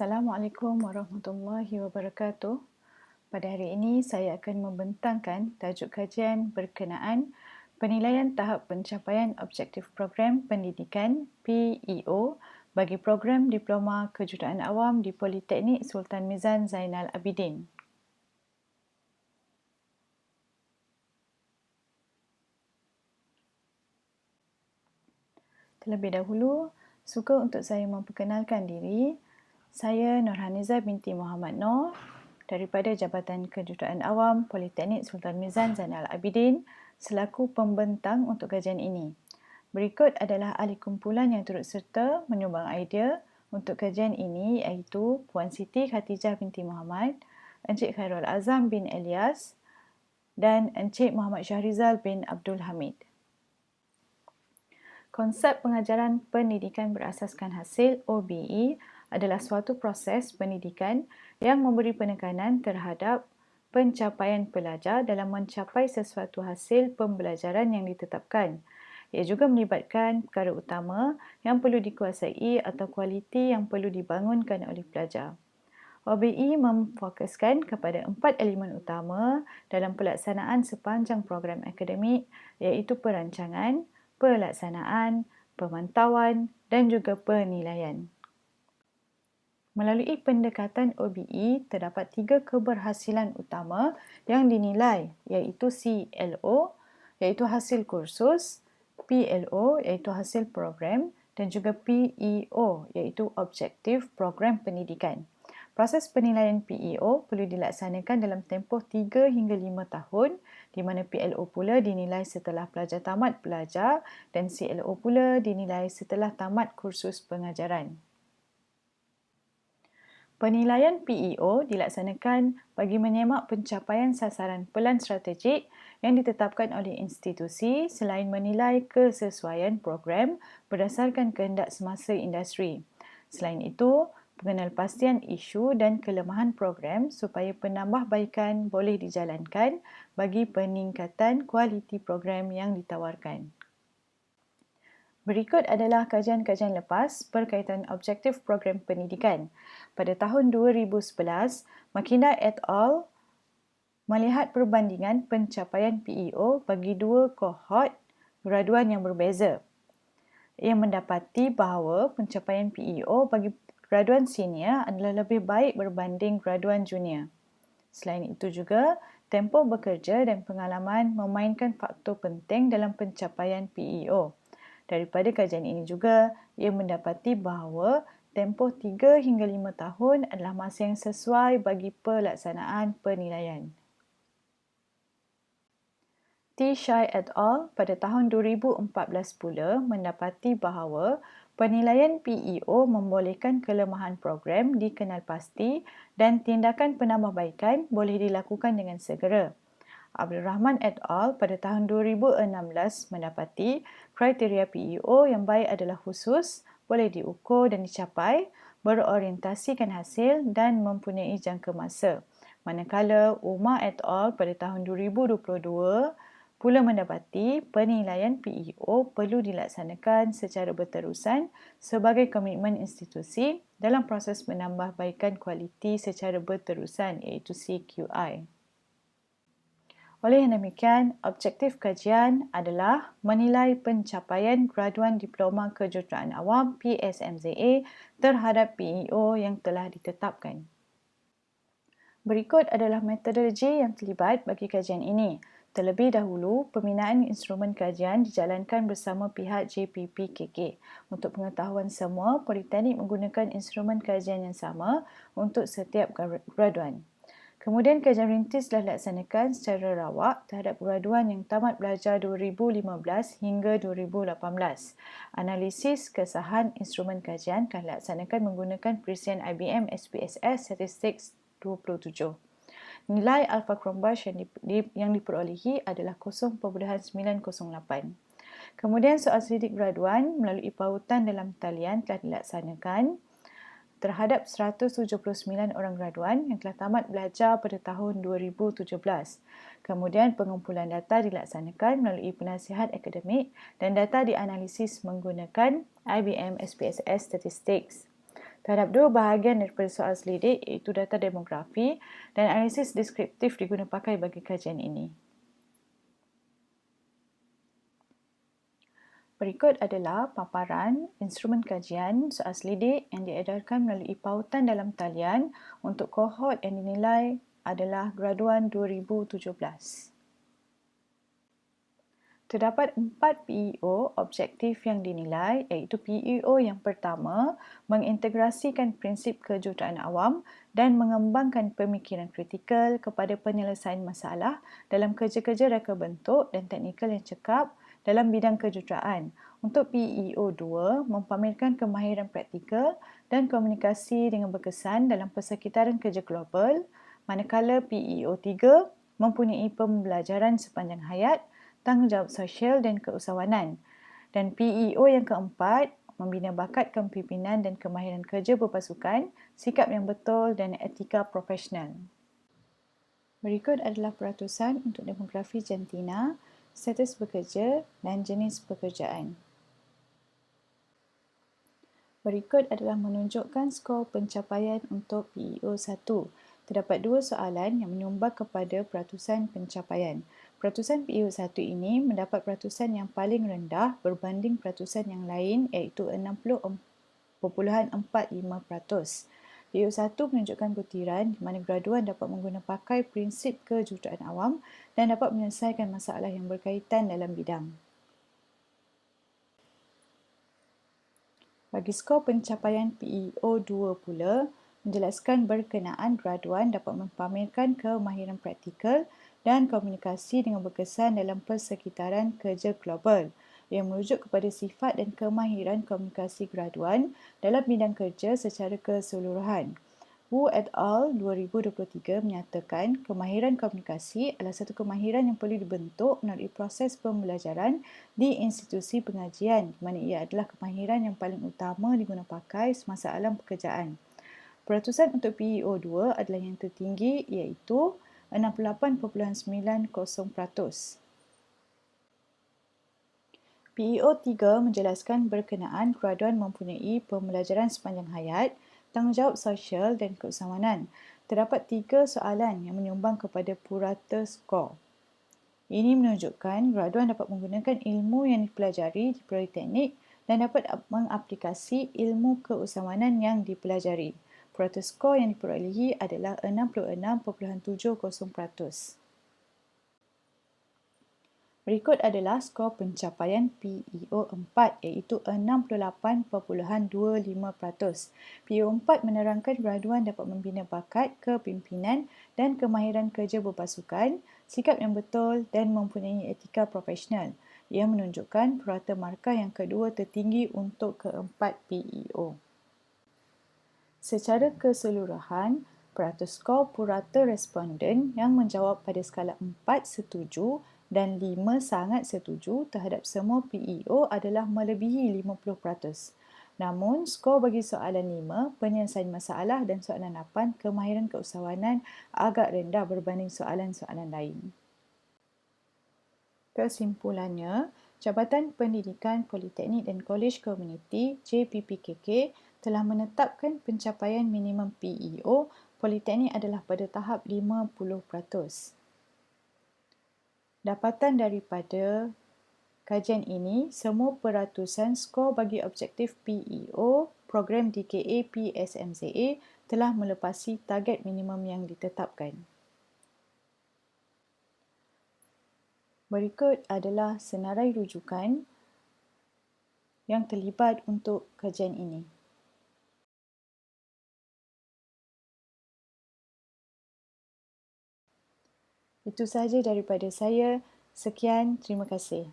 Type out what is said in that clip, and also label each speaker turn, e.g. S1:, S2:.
S1: Assalamualaikum warahmatullahi wabarakatuh. Pada hari ini saya akan membentangkan tajuk kajian berkenaan penilaian tahap pencapaian objektif program pendidikan PEO bagi program Diploma Kejuruteraan Awam di Politeknik Sultan Mizan Zainal Abidin. Terlebih dahulu, suka untuk saya memperkenalkan diri. Saya Nurhaniza binti Muhammad Noor daripada Jabatan Kejuruteraan Awam Politeknik Sultan Mizan Zainal Abidin selaku pembentang untuk kajian ini. Berikut adalah ahli kumpulan yang turut serta menyumbang idea untuk kajian ini iaitu Puan Siti Khatijah binti Muhammad, Encik Khairul Azam bin Elias dan Encik Muhammad Syahrizal bin Abdul Hamid. Konsep pengajaran pendidikan berasaskan hasil OBE adalah suatu proses pendidikan yang memberi penekanan terhadap pencapaian pelajar dalam mencapai sesuatu hasil pembelajaran yang ditetapkan. Ia juga melibatkan perkara utama yang perlu dikuasai atau kualiti yang perlu dibangunkan oleh pelajar. OBE memfokuskan kepada 4 elemen utama dalam pelaksanaan sepanjang program akademik iaitu perancangan, pelaksanaan, pemantauan dan juga penilaian. Melalui pendekatan OBE, terdapat 3 keberhasilan utama yang dinilai iaitu CLO iaitu hasil kursus, PLO iaitu hasil program dan juga PEO iaitu objektif program pendidikan. Proses penilaian PEO perlu dilaksanakan dalam tempoh 3 hingga 5 tahun di mana PLO pula dinilai setelah pelajar tamat belajar dan CLO pula dinilai setelah tamat kursus pengajaran. Penilaian PEO dilaksanakan bagi menyemak pencapaian sasaran pelan strategik yang ditetapkan oleh institusi selain menilai kesesuaian program berdasarkan kehendak semasa industri. Selain itu, pengenalpastian isu dan kelemahan program supaya penambahbaikan boleh dijalankan bagi peningkatan kualiti program yang ditawarkan. Berikut adalah kajian-kajian lepas berkaitan objektif program pendidikan. Pada tahun 2011, Makinda et al. Melihat perbandingan pencapaian PEO bagi 2 kohort graduan yang berbeza. Ia mendapati bahawa pencapaian PEO bagi graduan senior adalah lebih baik berbanding graduan junior. Selain itu juga, tempoh bekerja dan pengalaman memainkan faktor penting dalam pencapaian PEO. Daripada kajian ini juga, ia mendapati bahawa tempoh 3 hingga 5 tahun adalah masa yang sesuai bagi pelaksanaan penilaian. T. Shai et al. Pada tahun 2014 pula mendapati bahawa penilaian PEO membolehkan kelemahan program dikenalpasti dan tindakan penambahbaikan boleh dilakukan dengan segera. Abdul Rahman et al. Pada tahun 2016 mendapati kriteria PEO yang baik adalah khusus, boleh diukur dan dicapai, berorientasikan hasil dan mempunyai jangka masa. Manakala Umar et al. Pada tahun 2022 pula mendapati penilaian PEO perlu dilaksanakan secara berterusan sebagai komitmen institusi dalam proses menambahbaikan kualiti secara berterusan iaitu CQI. Oleh yang demikian, objektif kajian adalah menilai pencapaian graduan Diploma Kejuruteraan Awam PSMZA terhadap PEO yang telah ditetapkan. Berikut adalah metodologi yang terlibat bagi kajian ini. Terlebih dahulu, pembinaan instrumen kajian dijalankan bersama pihak JPPKK. Untuk pengetahuan semua, Politeknik menggunakan instrumen kajian yang sama untuk setiap graduan. Kemudian kajian rintis telah dilaksanakan secara rawak terhadap graduan yang tamat belajar 2015 hingga 2018. Analisis kesahan instrumen kajian telah dilaksanakan menggunakan perisian IBM SPSS Statistics 27. Nilai alpha Cronbach yang diperolehi adalah 0.908. Kemudian soal selidik graduan melalui pautan dalam talian telah dilaksanakan terhadap 179 orang graduan yang telah tamat belajar pada tahun 2017. Kemudian pengumpulan data dilaksanakan melalui penasihat akademik dan data dianalisis menggunakan IBM SPSS Statistics. Terhadap dua bahagian daripada soal selidik iaitu data demografi dan analisis deskriptif diguna pakai bagi kajian ini. Berikut adalah paparan instrumen kajian soal selidik yang diedarkan melalui pautan dalam talian untuk kohort yang dinilai adalah graduan 2017. Terdapat 4 PEO objektif yang dinilai iaitu PEO yang pertama mengintegrasikan prinsip kejuruteraan awam dan mengembangkan pemikiran kritikal kepada penyelesaian masalah dalam kerja-kerja reka bentuk dan teknikal yang cekap dalam bidang kejuruteraan. Untuk PEO 2 mempamerkan kemahiran praktikal dan komunikasi dengan berkesan dalam persekitaran kerja global, manakala PEO 3 mempunyai pembelajaran sepanjang hayat, tanggungjawab sosial dan keusahawanan. Dan PEO yang keempat, membina bakat kepimpinan dan kemahiran kerja berpasukan, sikap yang betul dan etika profesional. Berikut adalah peratusan untuk demografi jantina, status bekerja dan jenis pekerjaan. Berikut adalah menunjukkan skor pencapaian untuk PEO 1. Terdapat dua soalan yang menyumbang kepada peratusan pencapaian. Peratusan PEO 1 ini mendapat peratusan yang paling rendah berbanding peratusan yang lain iaitu 60.45%. PEO 1 menunjukkan butiran di mana graduan dapat menggunakan pakai prinsip kejuruteraan awam dan dapat menyelesaikan masalah yang berkaitan dalam bidang. Bagi skor pencapaian PEO 2 pula, menjelaskan berkenaan graduan dapat mempamerkan kemahiran praktikal dan komunikasi dengan berkesan dalam persekitaran kerja global yang merujuk kepada sifat dan kemahiran komunikasi graduan dalam bidang kerja secara keseluruhan. Wu et al. 2023 menyatakan kemahiran komunikasi adalah satu kemahiran yang perlu dibentuk melalui proses pembelajaran di institusi pengajian di mana ia adalah kemahiran yang paling utama diguna pakai semasa alam pekerjaan. Peratusan untuk PEO 2 adalah yang tertinggi iaitu 68.90%. PEO 3 menjelaskan berkenaan graduan mempunyai pembelajaran sepanjang hayat, tanggungjawab sosial dan keusahawanan. Terdapat 3 soalan yang menyumbang kepada purata skor. Ini menunjukkan graduan dapat menggunakan ilmu yang dipelajari di politeknik dan dapat mengaplikasi ilmu keusahawanan yang dipelajari. Purata skor yang diperolehi adalah 66.70%. Berikut adalah skor pencapaian PEO 4 iaitu 68.25%. PEO 4 menerangkan graduan dapat membina bakat kepimpinan dan kemahiran kerja berpasukan, sikap yang betul dan mempunyai etika profesional. Ia menunjukkan purata markah yang kedua tertinggi untuk keempat PEO. Secara keseluruhan, purata skor purata responden yang menjawab pada skala 4 setuju dan 5 sangat setuju terhadap semua PEO adalah melebihi 50%. Namun, skor bagi soalan 5, penyelesaian masalah dan soalan 8, kemahiran keusahawanan agak rendah berbanding soalan-soalan lain. Kesimpulannya, Jabatan Pendidikan Politeknik dan Kolej Komuniti JPPKK telah menetapkan pencapaian minimum PEO Politeknik adalah pada tahap 50%. Dapatan daripada kajian ini, semua peratusan skor bagi objektif PEO program DKA PSMZA telah melepasi target minimum yang ditetapkan. Berikut adalah senarai rujukan yang terlibat untuk kajian ini. Itu sahaja daripada saya. Sekian, terima kasih.